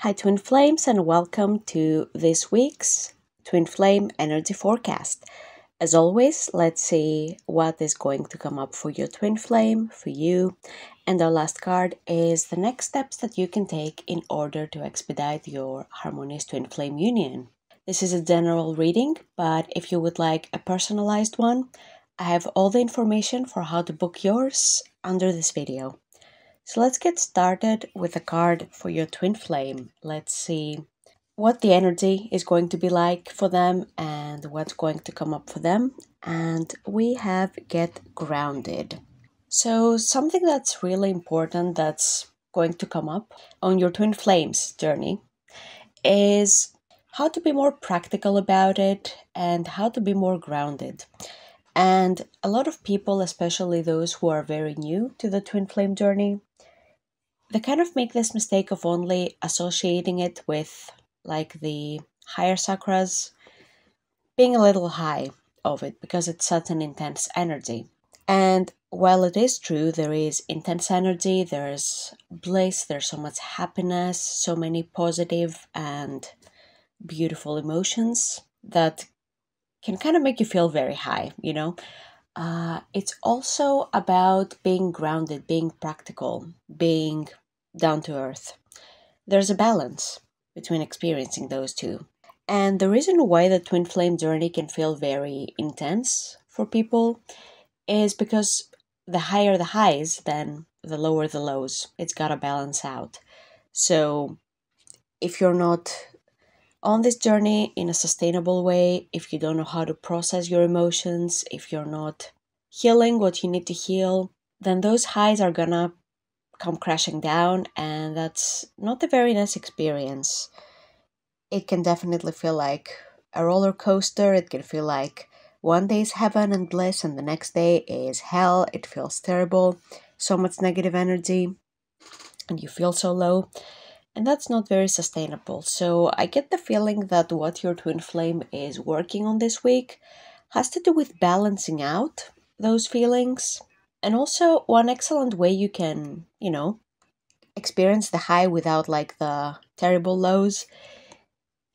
Hi, Twin Flames, and welcome to this week's Twin Flame Energy Forecast. As always, let's see what is going to come up for your Twin Flame, for you. And our last card is the next steps that you can take in order to expedite your harmonious Twin Flame union. This is a general reading, but if you would like a personalized one, I have all the information for how to book yours under this video. So let's get started with a card for your Twin Flame. Let's see what the energy is going to be like for them and what's going to come up for them. And we have Get Grounded. So something that's really important that's going to come up on your Twin Flames journey is how to be more practical about it and how to be more grounded. And a lot of people, especially those who are very new to the Twin Flame journey, they kind of make this mistake of only associating it with like the higher chakras, being a little high of it because it's such an intense energy. And while it is true, there is intense energy, there's bliss, there's so much happiness, so many positive and beautiful emotions that can kind of make you feel very high, you know? It's also about being grounded, being practical, being down to earth. There's a balance between experiencing those two. And the reason why the Twin Flame journey can feel very intense for people is because the higher the highs, then the lower the lows. It's got to balance out. So if you're not on this journey in a sustainable way, if you don't know how to process your emotions, if you're not healing what you need to heal, then those highs are gonna come crashing down, and that's not a very nice experience. It can definitely feel like a roller coaster. It can feel like one day is heaven and bliss and the next day is hell. It feels terrible, so much negative energy, and you feel so low. And that's not very sustainable. So I get the feeling that what your Twin Flame is working on this week has to do with balancing out those feelings. And also, one excellent way you can, experience the high without like the terrible lows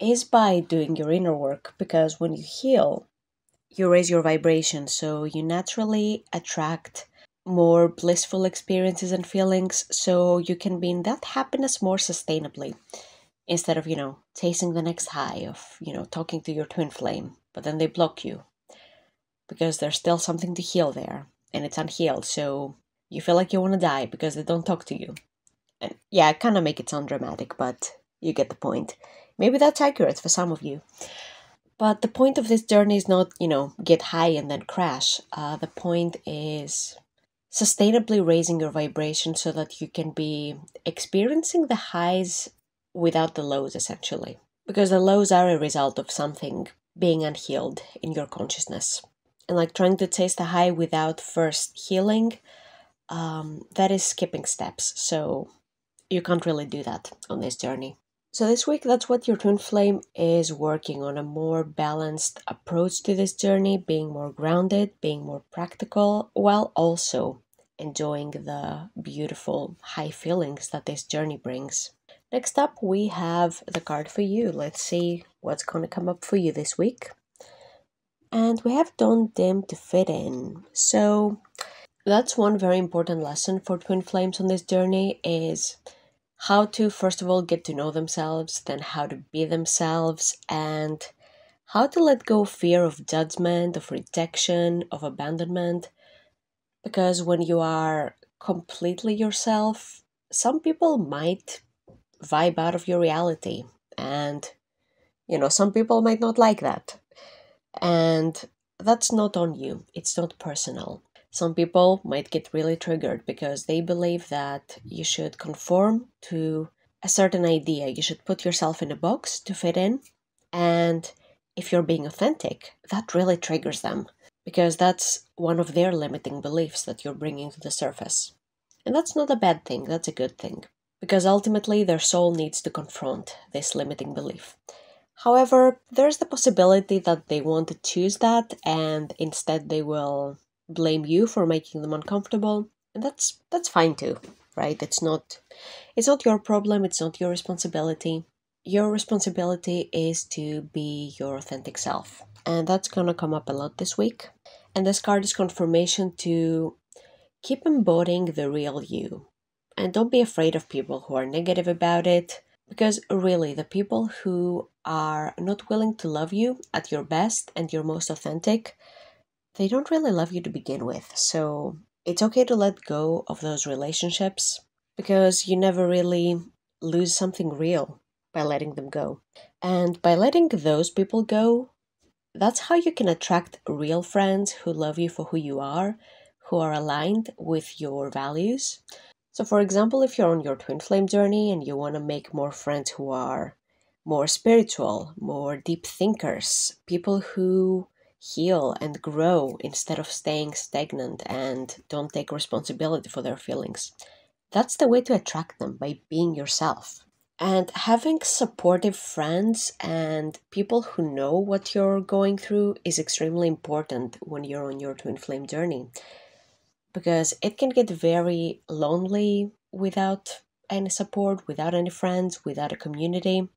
is by doing your inner work. Because when you heal, you raise your vibration. So you naturally attract more blissful experiences and feelings, so you can be in that happiness more sustainably instead of, chasing the next high of, talking to your Twin Flame, but then they block you because there's still something to heal there and it's unhealed. So you feel like you want to die because they don't talk to you. And yeah, I kind of make it sound dramatic, but you get the point. Maybe that's accurate for some of you. But the point of this journey is not, get high and then crash. The point is sustainably raising your vibration so that you can be experiencing the highs without the lows, essentially. Because the lows are a result of something being unhealed in your consciousness. And like trying to chase the high without first healing, that is skipping steps. So you can't really do that on this journey. So this week, that's what your Twin Flame is working on, a more balanced approach to this journey, being more grounded, being more practical, while also enjoying the beautiful high feelings that this journey brings. Next up, we have the card for you. Let's see what's going to come up for you this week. And we have Don't Dim to Fit In. So that's one very important lesson for Twin Flames on this journey is how to, first of all, get to know themselves, then how to be themselves, and how to let go of fear of judgment, of rejection, of abandonment. Because when you are completely yourself, some people might vibe out of your reality. And, some people might not like that. And that's not on you. It's not personal. Some people might get really triggered because they believe that you should conform to a certain idea. You should put yourself in a box to fit in. And if you're being authentic, that really triggers them because that's one of their limiting beliefs that you're bringing to the surface. And that's not a bad thing, that's a good thing. Because ultimately their soul needs to confront this limiting belief. However, there's the possibility that they want to choose that and instead they will blame you for making them uncomfortable, and that's fine too. right? It's not your problem, it's not your responsibility. Your responsibility is to be your authentic self. And that's going to come up a lot this week. And this card is confirmation to keep embodying the real you. And don't be afraid of people who are negative about it. Because really, the people who are not willing to love you at your best and your most authentic, they don't really love you to begin with. So it's okay to let go of those relationships because you never really lose something real by letting them go. And by letting those people go, that's how you can attract real friends who love you for who you are, who are aligned with your values. So, for example, if you're on your twin flame journey and you want to make more friends who are more spiritual, more deep thinkers, people who heal and grow instead of staying stagnant and don't take responsibility for their feelings, that's the way to attract them, by being yourself. And having supportive friends and people who know what you're going through is extremely important when you're on your twin flame journey, because it can get very lonely without any support, without any friends, without a community.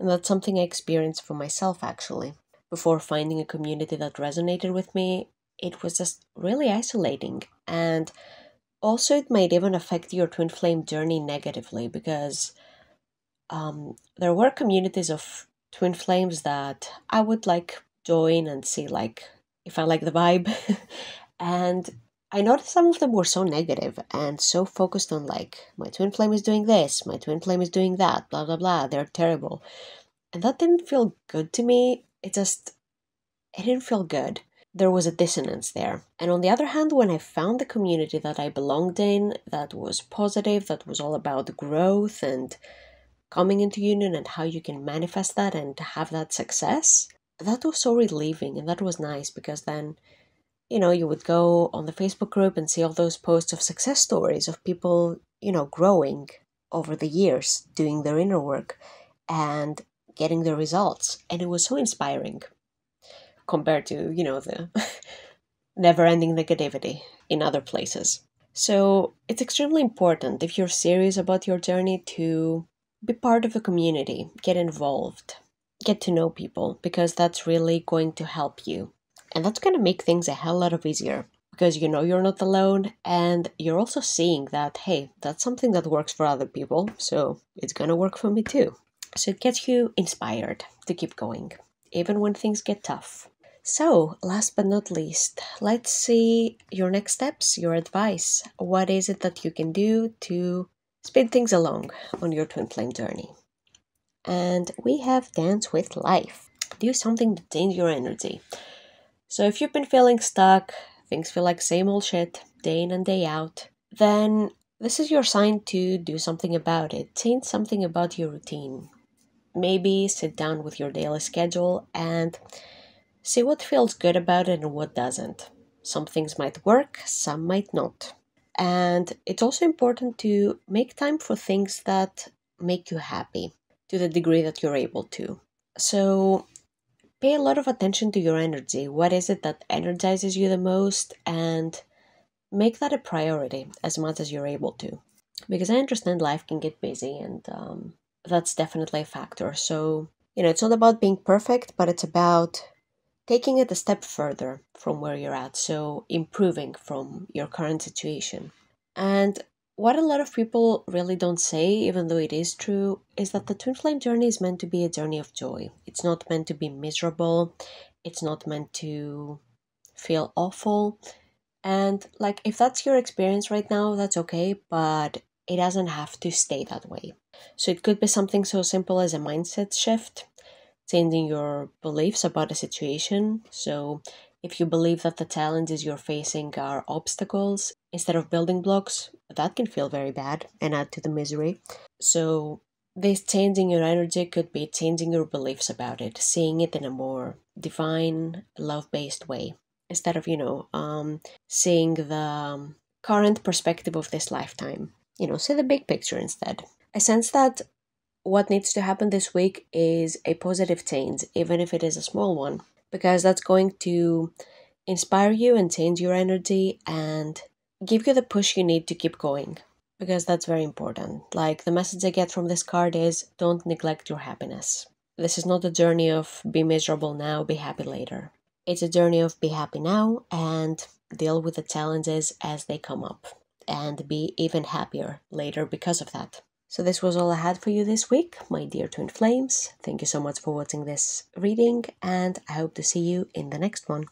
And that's something I experienced for myself actually. Before finding a community that resonated with me, it was just really isolating. And also, it might even affect your twin flame journey negatively because there were communities of twin flames that I would like join and see like if I like the vibe. And I noticed some of them were so negative and so focused on like my twin flame is doing this, my twin flame is doing that, blah blah blah, they're terrible. And that didn't feel good to me. It didn't feel good. There was a dissonance there. And on the other hand, when I found the community that I belonged in, that was positive, that was all about growth and coming into union and how you can manifest that and have that success, that was so relieving. And that was nice because then, you would go on the Facebook group and see all those posts of success stories of people, growing over the years, doing their inner work and getting the results. And it was so inspiring compared to, the never ending negativity in other places. So it's extremely important if you're serious about your journey to be part of a community, get involved, get to know people, because that's really going to help you. And that's going to make things a hell lot of easier because you're not alone and you're also seeing that, hey, that's something that works for other people, so it's going to work for me too. So it gets you inspired to keep going, even when things get tough. So, last but not least, let's see your next steps, your advice. What is it that you can do to speed things along on your twin flame journey? And we have Dance with Life. Do something to change your energy. So if you've been feeling stuck, things feel like same old shit, day in and day out, then this is your sign to do something about it. Change something about your routine. Maybe sit down with your daily schedule and see what feels good about it and what doesn't. Some things might work, some might not. And it's also important to make time for things that make you happy to the degree that you're able to. So pay a lot of attention to your energy. What is it that energizes you the most? And make that a priority as much as you're able to. Because I understand life can get busy and that's definitely a factor. So, it's not about being perfect, but it's about taking it a step further from where you're at, so improving from your current situation. And what a lot of people really don't say, even though it is true, is that the twin flame journey is meant to be a journey of joy. It's not meant to be miserable. It's not meant to feel awful. And if that's your experience right now, that's okay, but it doesn't have to stay that way. So it could be something so simple as a mindset shift, changing your beliefs about a situation. So if you believe that the challenges you're facing are obstacles instead of building blocks, that can feel very bad and add to the misery. So this changing your energy could be changing your beliefs about it, seeing it in a more divine, love-based way, instead of, seeing the current perspective of this lifetime. See the big picture instead. I sense that what needs to happen this week is a positive change, even if it is a small one, because that's going to inspire you and change your energy and give you the push you need to keep going. because that's very important. Like, the message I get from this card is, don't neglect your happiness. This is not a journey of be miserable now, be happy later. It's a journey of be happy now and deal with the challenges as they come up, and be even happier later because of that. So this was all I had for you this week, my dear Twin Flames. Thank you so much for watching this reading, and I hope to see you in the next one.